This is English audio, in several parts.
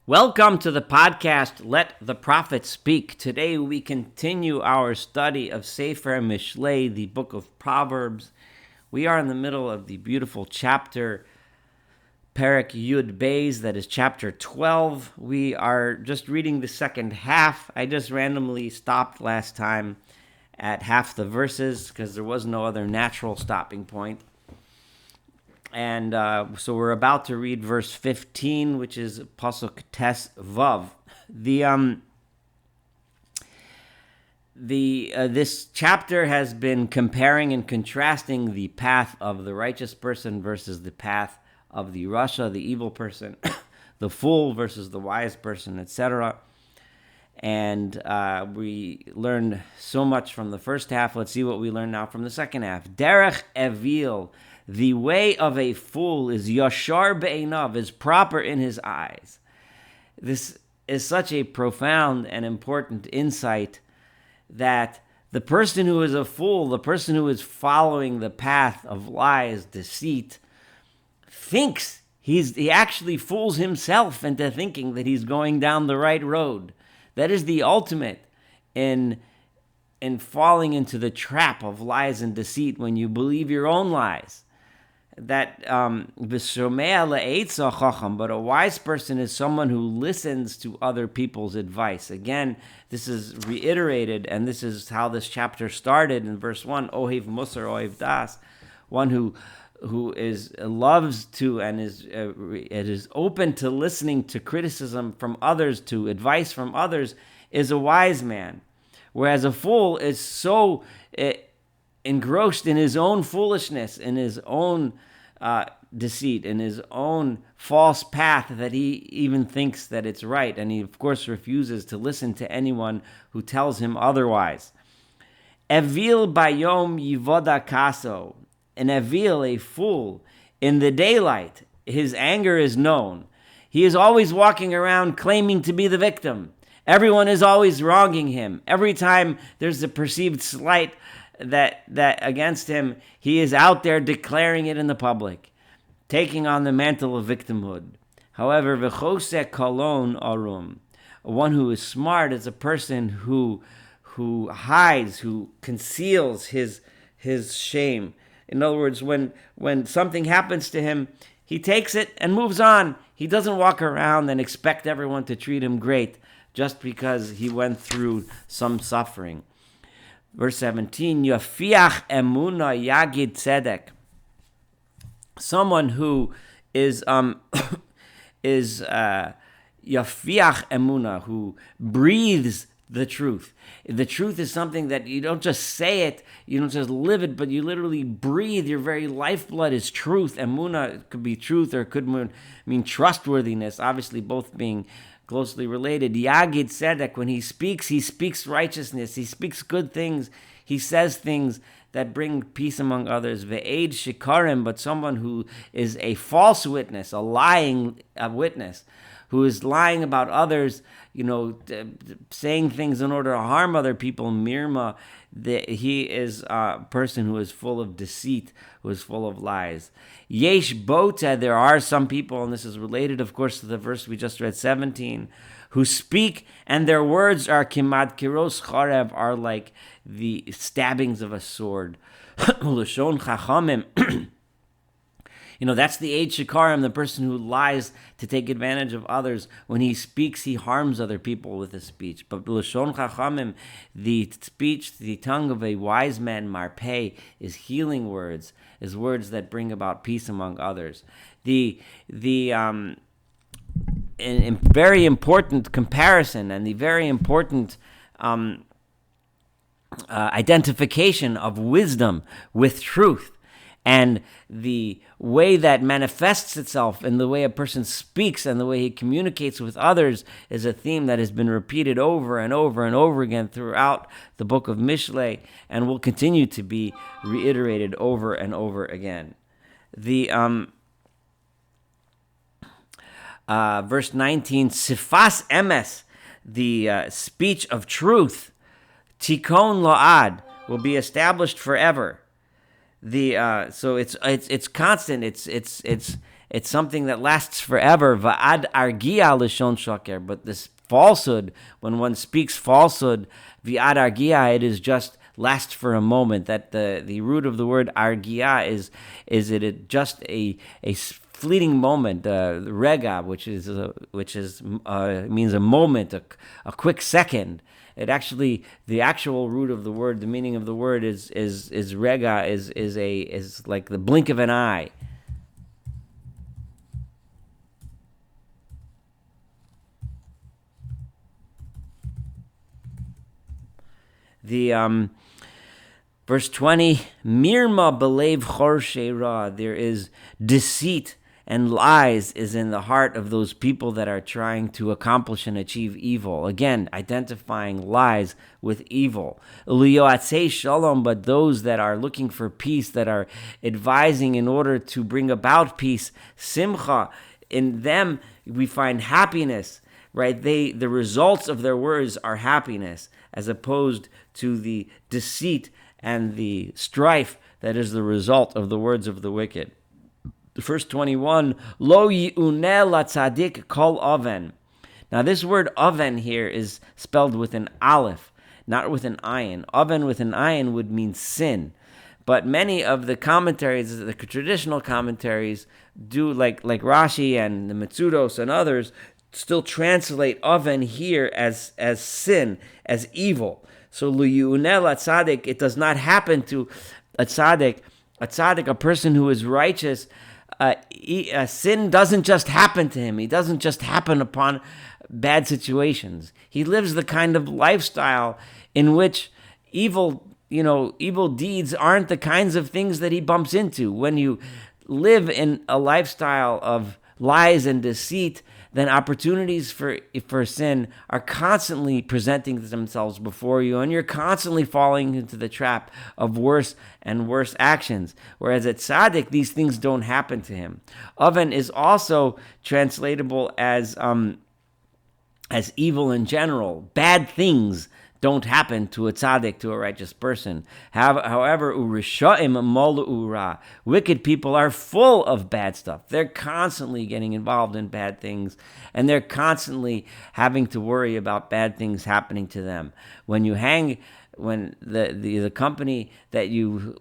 Welcome to the podcast, Let the Prophet Speak. Today we continue our study of Sefer Mishlei, the book of Proverbs. We are in the middle of the beautiful chapter, Perek Yud Beis, that is chapter 12. We are just reading the second half. I just randomly stopped last time at half the verses because there was no other natural stopping point. And so we're about to read verse 15, which is Pasuk Tes Vav. This chapter has been comparing and contrasting the path of the righteous person versus the path of the Rasha, the evil person, the fool versus the wise person, etc. And we learned so much from the first half. Let's see what we learn now from the second half. Derech Evil. The way of a fool is yashar be'einav, is proper in his eyes. This is such a profound and important insight that the person who is a fool, the person who is following the path of lies, deceit, thinks he actually fools himself into thinking that he's going down the right road. That is the ultimate in falling into the trap of lies and deceit when you believe your own lies. That but a wise person is someone who listens to other people's advice. Again, this is reiterated, and this is how this chapter started in verse 1. Ohev Musar, Ohev Das, one who loves to and is open to listening to criticism from others, to advice from others, is a wise man. Whereas a fool is so engrossed in his own foolishness, in his own deceit, in his own false path, that he even thinks that it's right. And he, of course, refuses to listen to anyone who tells him otherwise. Evil bayom yivoda kaso. An evil, a fool, in the daylight, his anger is known. He is always walking around claiming to be the victim. Everyone is always wronging him. Every time there's a perceived slight that against him, he is out there declaring it in the public, taking on the mantle of victimhood. However, v'chosek kolon arum, one who is smart is a person who hides, who conceals his shame. In other words, when something happens to him, he takes it and moves on. He doesn't walk around and expect everyone to treat him great just because he went through some suffering. Verse 17, Yafiach emuna yagid tzedek. Someone who is yafiach emuna, who breathes the truth. The truth is something that you don't just say it, you don't just live it, but you literally breathe. Your very lifeblood is truth. Emuna could be truth, or it could mean trustworthiness, obviously both being closely related. Yagid Tzedek, when he speaks righteousness, he speaks good things, he says things that bring peace among others. Ve'ed shikarim, but someone who is a false witness, a lying witness, who is lying about others, saying things in order to harm other people. Mirma, he is a person who is full of deceit, who is full of lies. Yesh bota, there are some people, and this is related, of course, to the verse we just read, 17, who speak, and their words are kimad kiros charev, are like the stabbings of a sword. Lashon chachamim. That's the Eid Shikarim, the person who lies to take advantage of others. When he speaks, he harms other people with his speech. But Lashon Chachamim, the speech, the tongue of a wise man, Marpeh, is healing words, is words that bring about peace among others. The very important comparison and the very important identification of wisdom with truth, and the way that manifests itself in the way a person speaks and the way he communicates with others is a theme that has been repeated over and over and over again throughout the book of Mishlei, and will continue to be reiterated over and over again. The verse 19, Sifas Emes, the speech of truth, Tikon Lo'ad, will be established forever. So it's constant. It's something that lasts forever. Va'ad argia l'shon shaker. But this falsehood, when one speaks falsehood, v'ad argia, it is just lasts for a moment. That the root of the word argia is it just a fleeting moment, rega, which means a moment, a quick second. It actually, the actual root of the word, the meaning of the word is rega, is like the blink of an eye. The verse 20, mirma belev chorshe ra, there is deceit and lies is in the heart of those people that are trying to accomplish and achieve evil. Again, identifying lies with evil. Liyoatzei shalom, but those that are looking for peace, that are advising in order to bring about peace, simcha, in them we find happiness, right? The results of their words are happiness, as opposed to the deceit and the strife that is the result of the words of the wicked. Verse 21, Lo yi'uneh latzadik kol oven. Now this word oven here is spelled with an aleph, not with an ayin. Oven with an ayin would mean sin. But many of the commentaries, the traditional commentaries, do like Rashi and the Mitzudos and others, still translate oven here as sin, as evil. So Lo yi'uneh latzadik, it does not happen to a tzaddik, a person who is righteous. Sin doesn't just happen to him. He doesn't just happen upon bad situations. He lives the kind of lifestyle in which evil deeds aren't the kinds of things that he bumps into. When you live in a lifestyle of lies and deceit, then opportunities for sin are constantly presenting themselves before you, and you're constantly falling into the trap of worse and worse actions. Whereas at tzaddik, these things don't happen to him. Oven is also translatable as evil in general. Bad things don't happen to a tzaddik, to a righteous person. However, u'rishaim molu ra, wicked people are full of bad stuff. They're constantly getting involved in bad things, and they're constantly having to worry about bad things happening to them. When the company that you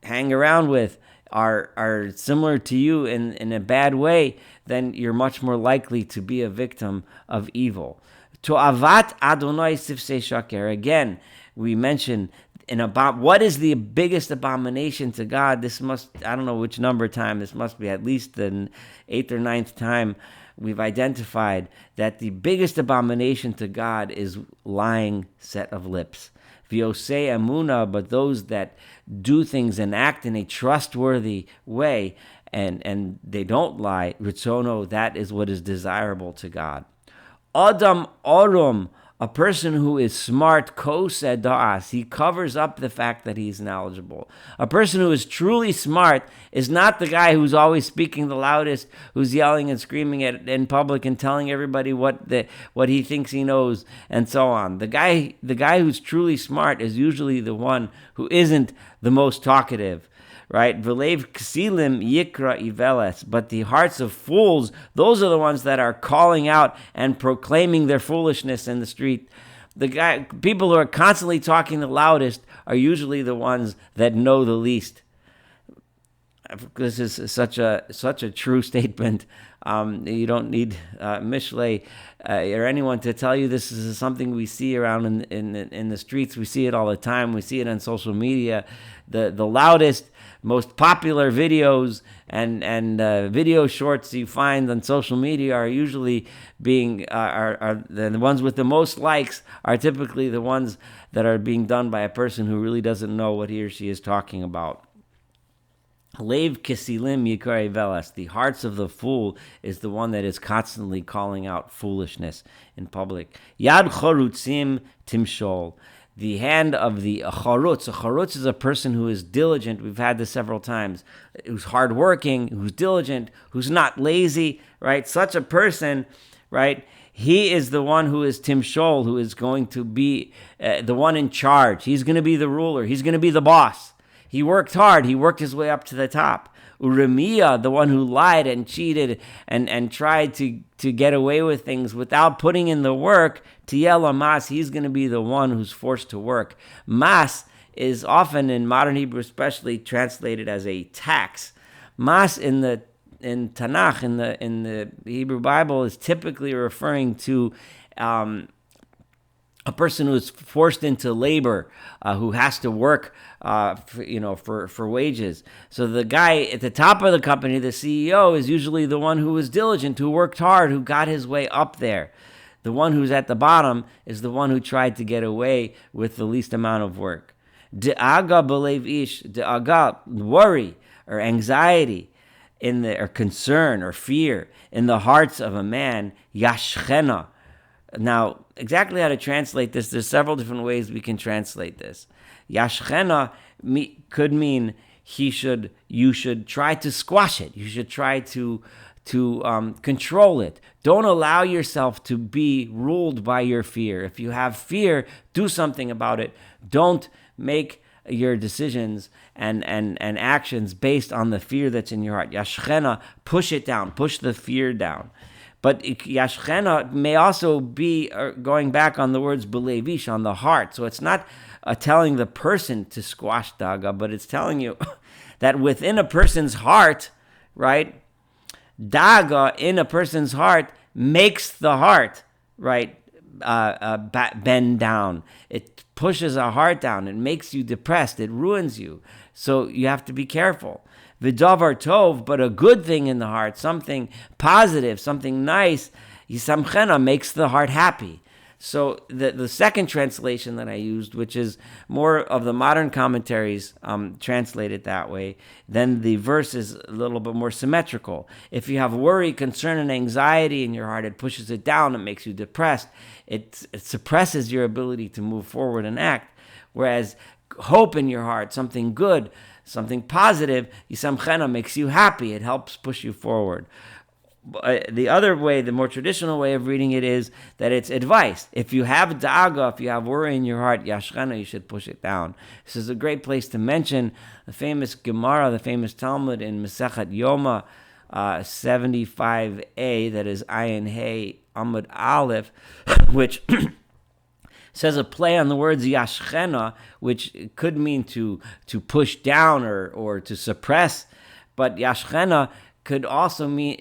hang around with are similar to you in a bad way, then you're much more likely to be a victim of evil. To avat Adonai sifsei shaker. Again, we mentioned about what is the biggest abomination to God. I don't know which number time, this must be at least the 8th or 9th time we've identified that the biggest abomination to God is lying set of lips. V'yosei amuna, but those that do things and act in a trustworthy way and they don't lie, ritzono, that is what is desirable to God. Adam orum, a person who is smart, koseh da'as, he covers up the fact that he's knowledgeable. A person who is truly smart is not the guy who's always speaking the loudest, who's yelling and screaming in public and telling everybody what he thinks he knows and so on. The guy who's truly smart is usually the one who isn't the most talkative. Right? V'leiv ksilim yikra iveles. But the hearts of fools, those are the ones that are calling out and proclaiming their foolishness in the street. People who are constantly talking the loudest are usually the ones that know the least. This is such a true statement. You don't need Mishlei or anyone to tell you this is something we see around in the streets. We see it all the time. We see it on social media. The loudest, most popular videos and video shorts you find on social media are usually are the ones with the most likes are typically the ones that are being done by a person who really doesn't know what he or she is talking about. Leiv kisilim yikar velas. The hearts of the fool is the one that is constantly calling out foolishness in public. Yad chorutzim timshol. The hand of the charutz. A charutz is a person who is diligent. We've had this several times. Who's hardworking, who's diligent, who's not lazy, right? Such a person, right? He is the one who is timshol, who is going to be the one in charge. He's going to be the ruler. He's going to be the boss. He worked hard. He worked his way up to the top. Uremiya, the one who lied and cheated and tried to get away with things without putting in the work, Tiyela Mas, he's going to be the one who's forced to work. Mas is often, in modern Hebrew especially, translated as a tax. Mas in Tanakh, in the Hebrew Bible, is typically referring to a person who is forced into labor, who has to work, for wages. So the guy at the top of the company, the CEO, is usually the one who was diligent, who worked hard, who got his way up there. The one who's at the bottom is the one who tried to get away with the least amount of work. De'aga b'lev ish, de'aga, worry or anxiety, or concern or fear in the hearts of a man, yashchena. Now, exactly how to translate this, there's several different ways we can translate this. Yashchena could mean you should try to squash it. You should try to control it. Don't allow yourself to be ruled by your fear. If you have fear, do something about it. Don't make your decisions and actions based on the fear that's in your heart. Yashchena, push it down, push the fear down. But Yashchena may also be going back on the words belevish, on the heart. So it's not telling the person to squash daga, but it's telling you that within a person's heart, right, daga in a person's heart makes the heart, right, bend down. It pushes a heart down. It makes you depressed. It ruins you. So you have to be careful. V'davar tov, but a good thing in the heart, something positive, something nice, yisamchena, makes the heart happy. So the second translation that I used, which is more of the modern commentaries translated that way, then the verse is a little bit more symmetrical. If you have worry, concern, and anxiety in your heart, it pushes it down, it makes you depressed, it suppresses your ability to move forward and act. Whereas hope in your heart, something good, something positive, yisamchena, makes you happy. It helps push you forward. The other way, the more traditional way of reading it is that it's advice. If you have da'aga, if you have worry in your heart, yashchena, you should push it down. This is a great place to mention the famous Gemara, the famous Talmud in Masechet Yoma 75a, that is Ayin Hey Amud Aleph, which says a play on the words yashchena, which could mean to push down or to suppress, but yashchena could also mean,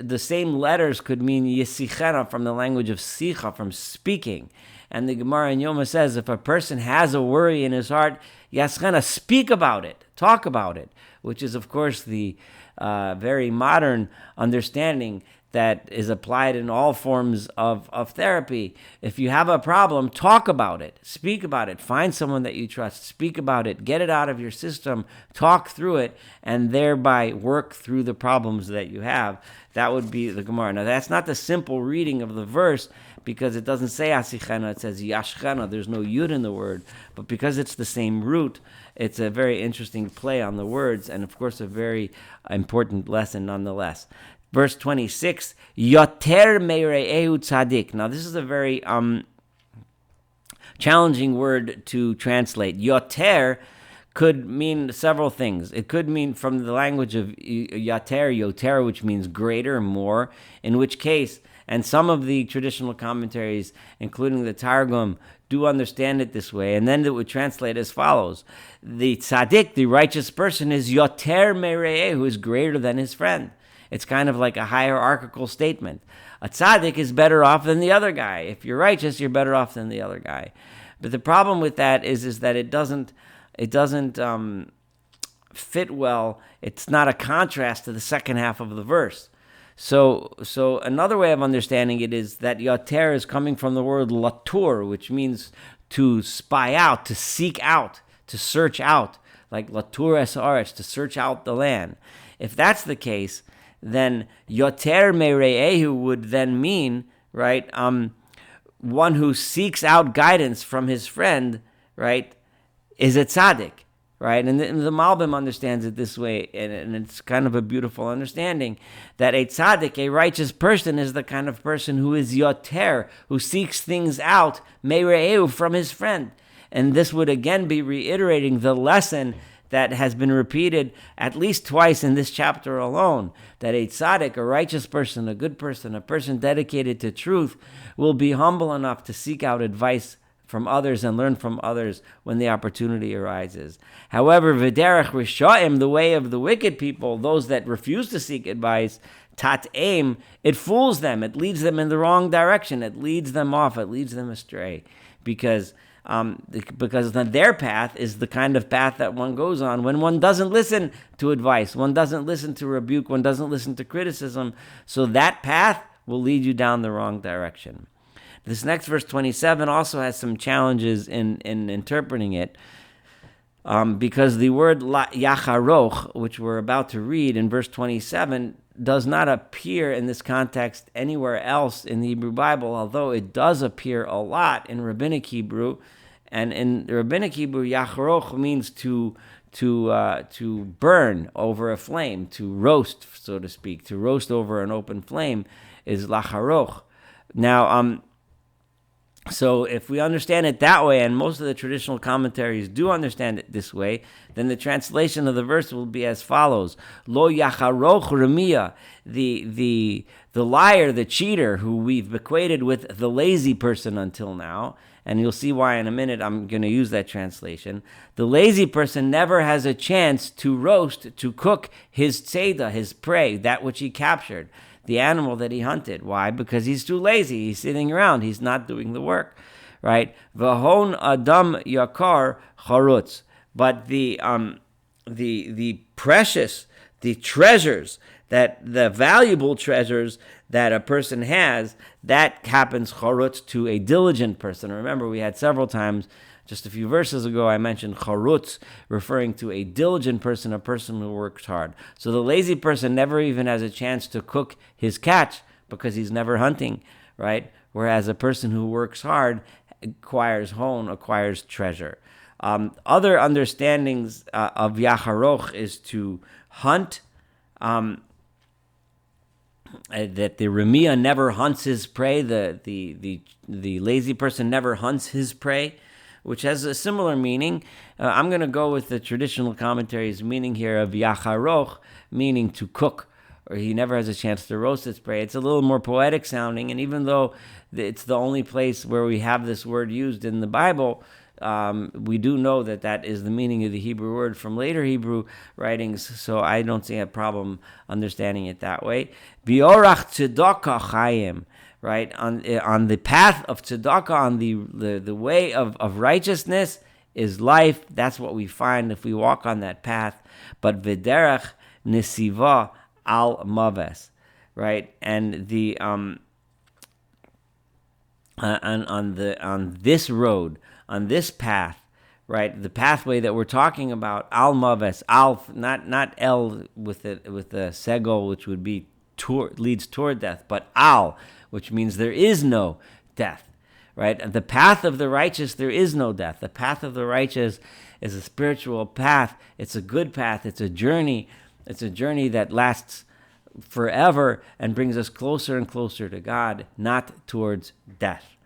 the same letters could mean yisichena, from the language of sicha, from speaking. And the Gemara in Yoma says, if a person has a worry in his heart, yashchena, speak about it, talk about it, which is, of course, the very modern understanding that is applied in all forms of therapy. If you have a problem, talk about it, speak about it, find someone that you trust, speak about it, get it out of your system, talk through it, and thereby work through the problems that you have. That would be the Gemara. Now, that's not the simple reading of the verse, because it doesn't say asichena, it says yashchena. There's no yud in the word, but because it's the same root, it's a very interesting play on the words, and of course a very important lesson nonetheless. Verse 26, Yoter Meire'ehu Tzadik. Now, this is a very challenging word to translate. Yoter could mean several things. It could mean from the language of yoter, which means greater, more, in which case, and some of the traditional commentaries, including the Targum, do understand it this way, and then it would translate as follows. The tzaddik, the righteous person, is yoter mere'eh, who is greater than his friend. It's kind of like a hierarchical statement. A tzaddik is better off than the other guy. If you're righteous, you're better off than the other guy. But the problem with that is that it doesn't fit well. It's not a contrast to the second half of the verse. So another way of understanding it is that yoter is coming from the word latur, which means to spy out, to seek out, to search out, like latur es haaretz, to search out the land. If that's the case, then yoter mere'ehu would then mean, right, one who seeks out guidance from his friend, right, is a tzaddik. Right, and the Malbim understands it this way, and it's kind of a beautiful understanding, that a tzaddik, a righteous person, is the kind of person who is yoter, who seeks things out, meireu, from his friend. And this would again be reiterating the lesson that has been repeated at least twice in this chapter alone, that a tzaddik, a righteous person, a good person, a person dedicated to truth, will be humble enough to seek out advice from others and learn from others when the opportunity arises. However, v'derech rishaim, the way of the wicked people, those that refuse to seek advice, tat aim, it fools them, it leads them in the wrong direction, it leads them off, it leads them astray, because their path is the kind of path that one goes on when one doesn't listen to advice, one doesn't listen to rebuke, one doesn't listen to criticism. So that path will lead you down the wrong direction. This next verse 27 also has some challenges in interpreting it, because the word yacharoch, which we're about to read in verse 27, does not appear in this context anywhere else in the Hebrew Bible, although it does appear a lot in Rabbinic Hebrew. And in Rabbinic Hebrew, yacharoch means to burn over a flame, to roast, so to speak, to roast over an open flame is lacharoch. Now, so if we understand it that way, and most of the traditional commentaries do understand it this way, then the translation of the verse will be as follows: Lo yacharoch remia, the liar, the cheater, who we've equated with the lazy person until now, and you'll see why in a minute. I'm going to use that translation. The lazy person never has a chance to roast, to cook his tzeda, his prey, that which he captured, the animal that he hunted. Why? Because he's too lazy. He's sitting around. He's not doing the work, right? V'hon adam yakar charutz. But the precious, the treasures, that the valuable treasures that a person has, that happens charutz to a diligent person. Remember, we had several times, just a few verses ago, I mentioned charutz, referring to a diligent person, a person who works hard. So the lazy person never even has a chance to cook his catch because he's never hunting, right? Whereas a person who works hard acquires treasure. Other understandings of yacharoch is to hunt, that the remia never hunts his prey, the lazy person never hunts his prey, which has a similar meaning. I'm going to go with the traditional commentary's meaning here of yacharoch, meaning to cook, or he never has a chance to roast his prey. It's a little more poetic sounding, and even though it's the only place where we have this word used in the Bible, we do know that is the meaning of the Hebrew word from later Hebrew writings, so I don't see a problem understanding it that way. Biorach tzedakah chayim, right? On the path of tzedakah, on the way of righteousness is life. That's what we find if we walk on that path. But v'derech nesiva al maves, right? And the on this road, on this path, right, the pathway that we're talking about, al maves, al, not el with a segol, which would be leads toward death, but al, which means there is no death, right? The path of the righteous, there is no death. The path of the righteous is a spiritual path. It's a good path. It's a journey. It's a journey that lasts forever and brings us closer and closer to God, not towards death.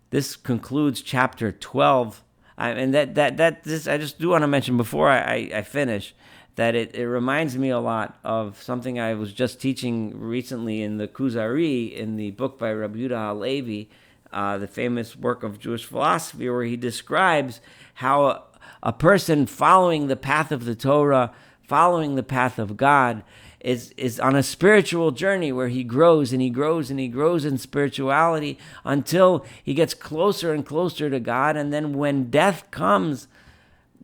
This concludes chapter 12. And this I just do want to mention before I finish that it reminds me a lot of something I was just teaching recently in the Kuzari, in the book by Rabbi Yehuda Halevi, the famous work of Jewish philosophy, where he describes how a person following the path of the Torah, following the path of God, is on a spiritual journey where he grows and he grows and he grows in spirituality until he gets closer and closer to God. And then when death comes,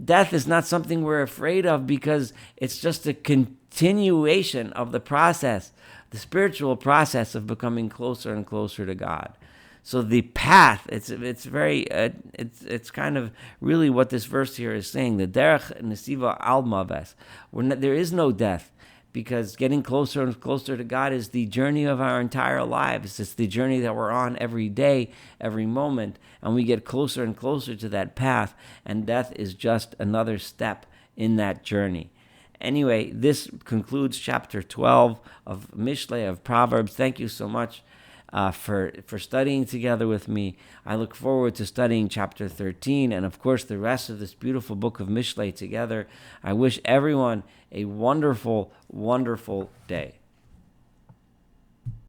death is not something we're afraid of, because it's just a continuation of the process, the spiritual process of becoming closer and closer to God. So the path, it's kind of really what this verse here is saying. The derech nesiva al maves, there is no death, because getting closer and closer to God is the journey of our entire lives. It's the journey that we're on every day, every moment, and we get closer and closer to that path, and death is just another step in that journey. Anyway, this concludes chapter 12 of Mishlei, of Proverbs. Thank you so much for studying together with me. I look forward to studying chapter 13 and, of course, the rest of this beautiful book of Mishlei together. I wish everyone a wonderful, wonderful day.